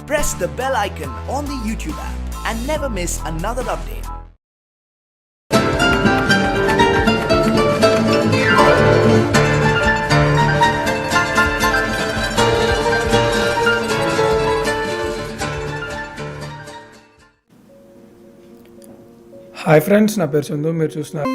press the bell icon on the YouTube app and never miss another update. Hi friends, నా పేరు చందు. మీరు చూస్తున్నారు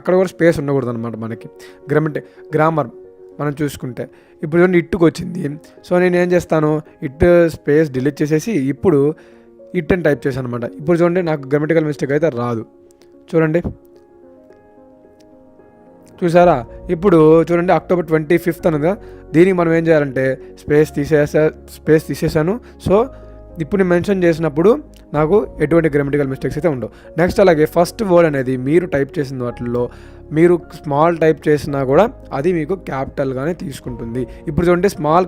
అక్కడ కూడా స్పేస్ ఉండకూడదు అనమాట మనకి. గ్రామర్ మనం చూసుకుంటే ఇప్పుడు చూడండి ఇట్టుకు వచ్చింది. సో నేను ఏం చేస్తాను, ఇట్ స్పేస్ డిలీట్ చేసేసి ఇప్పుడు ఇట్ అని టైప్ చేశాను అనమాట. ఇప్పుడు చూడండి నాకు గ్రామటికల్ మిస్టేక్ అయితే రాదు. చూడండి, చూసారా? ఇప్పుడు చూడండి October 25th అనగా దీనికి మనం ఏం చేయాలంటే స్పేస్ తీసేసాను. సో ఇప్పుడు నేను మెన్షన్ చేసినప్పుడు నాకు ఎటువంటి గ్రామటికల్ మిస్టేక్స్ అయితే ఉండవు. నెక్స్ట్ అలాగే ఫస్ట్ వర్డ్ అనేది మీరు టైప్ చేసిన వాటిల్లో మీరు స్మాల్ టైప్ చేసినా కూడా అది మీకు క్యాపిటల్గానే తీసుకుంటుంది. ఇప్పుడు చూడండి స్మాల్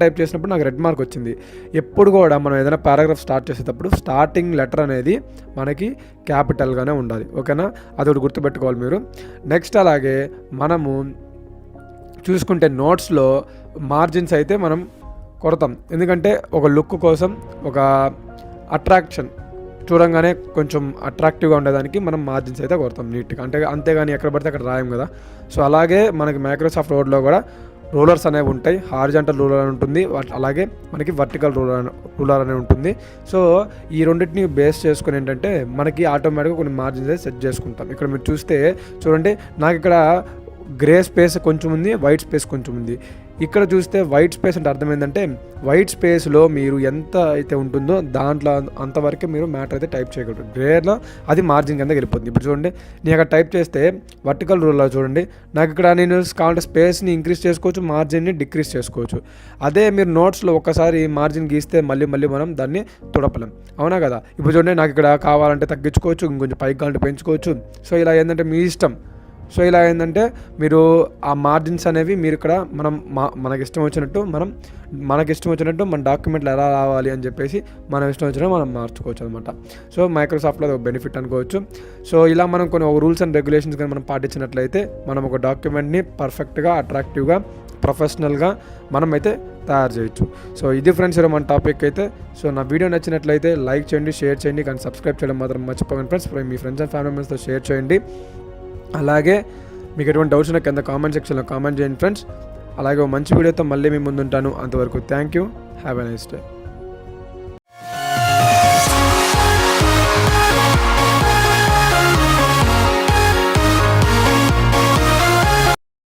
టైప్ చేసినప్పుడు నాకు రెడ్ మార్క్ వచ్చింది. ఎప్పుడు కూడా మనం ఏదైనా పారాగ్రాఫ్ స్టార్ట్ చేసేటప్పుడు స్టార్టింగ్ లెటర్ అనేది మనకి క్యాపిటల్గానే ఉండాలి. ఓకేనా? అదొకటి గుర్తుపెట్టుకోవాలి మీరు. నెక్స్ట్ అలాగే మనము చూసుకుంటే నోట్స్లో మార్జిన్స్ అయితే మనం కొడతాం. ఎందుకంటే ఒక లుక్ కోసం, ఒక అట్రాక్షన్ చూడంగానే కొంచెం అట్రాక్టివ్గా ఉండేదానికి మనం మార్జిన్స్ అయితే కొడతాం నీట్గా. అంతేగాని ఎక్కడ పడితే అక్కడ రాయం కదా. సో అలాగే మనకి మైక్రోసాఫ్ట్ వర్డ్లో కూడా రూలర్స్ అనేవి ఉంటాయి. హారిజాంటల్ రూలర్ అని ఉంటుంది, అలాగే మనకి వర్టికల్ రూలర్ అనేది ఉంటుంది. సో ఈ రెండింటిని బేస్ చేసుకుని ఏంటంటే మనకి ఆటోమేటిక్గా కొన్ని మార్జిన్స్ అయితే సెట్ చేసుకుంటాం. ఇక్కడ మీరు చూస్తే చూడండి, నాకు ఇక్కడ గ్రే స్పేస్ కొంచెం ఉంది, వైట్ స్పేస్ కొంచెం ఉంది. ఇక్కడ చూస్తే వైట్ స్పేస్ అంటే అర్థం ఏంటంటే వైట్ స్పేస్లో మీరు ఎంత అయితే ఉంటుందో దాంట్లో అంతవరకే మీరు మ్యాటర్ అయితే టైప్ చేయగలరు. గ్రేలో అది మార్జిన్ కింద వెళ్ళిపోతుంది. ఇప్పుడు చూడండి, నేను అక్కడ టైప్ చేస్తే వర్టికల్ రూల్లో చూడండి, నాకు ఇక్కడ నేను కావాలంటే స్పేస్ని ఇంక్రీజ్ చేసుకోవచ్చు, మార్జిన్ని డిక్రీజ్ చేసుకోవచ్చు. అదే మీరు నోట్స్లో ఒక్కసారి మార్జిన్ గీస్తే మళ్ళీ మనం దాన్ని తుడపలేం. అవునా కదా? ఇప్పుడు చూడండి, నాకు ఇక్కడ కావాలంటే తగ్గించుకోవచ్చు, ఇంకొంచెం పైకి కావాలంటే పెంచుకోవచ్చు. సో ఇలా ఏంటంటే మీ ఇష్టం. సో ఇలా ఏంటంటే మీరు ఆ మార్జిన్స్ అనేవి మీరు ఇక్కడ మనకి ఇష్టం వచ్చినట్టు మన డాక్యుమెంట్లు ఎలా రావాలి అని చెప్పేసి మనం ఇష్టం వచ్చినట్టు మనం మార్చుకోవచ్చు అనమాట. సో మైక్రోసాఫ్ట్లో ఒక బెనిఫిట్ అనుకోవచ్చు. సో ఇలా మనం కొన్ని రూల్స్ అండ్ రెగ్యులేషన్స్ కానీ మనం పాటించినట్లయితే మనం ఒక డాక్యుమెంట్ని పర్ఫెక్ట్గా, అట్రాక్టివ్గా, ప్రొఫెషనల్గా మనమైతే తయారు చేయొచ్చు. సో ఇది ఫ్రెండ్స్ మన టాపిక్ అయితే. సో నా వీడియో నచ్చినట్లయితే లైక్ చేయండి, షేర్ చేయండి, కానీ సబ్స్క్రైబ్ చేయడం మాత్రం మర్చిపోకండి friends. Me friends and family మెంబర్స్తో షేర్ చేయండి. అలాగే మీకు ఎటువంటి డౌట్స్ ఉన్నా కింద కామెంట్ సెక్షన్లో కామెంట్ చేయండి ఫ్రెండ్స్. అలాగే మంచి వీడియోతో మళ్ళీ మీ ముందు ఉంటాను. అంతవరకు thank you. Have a nice day.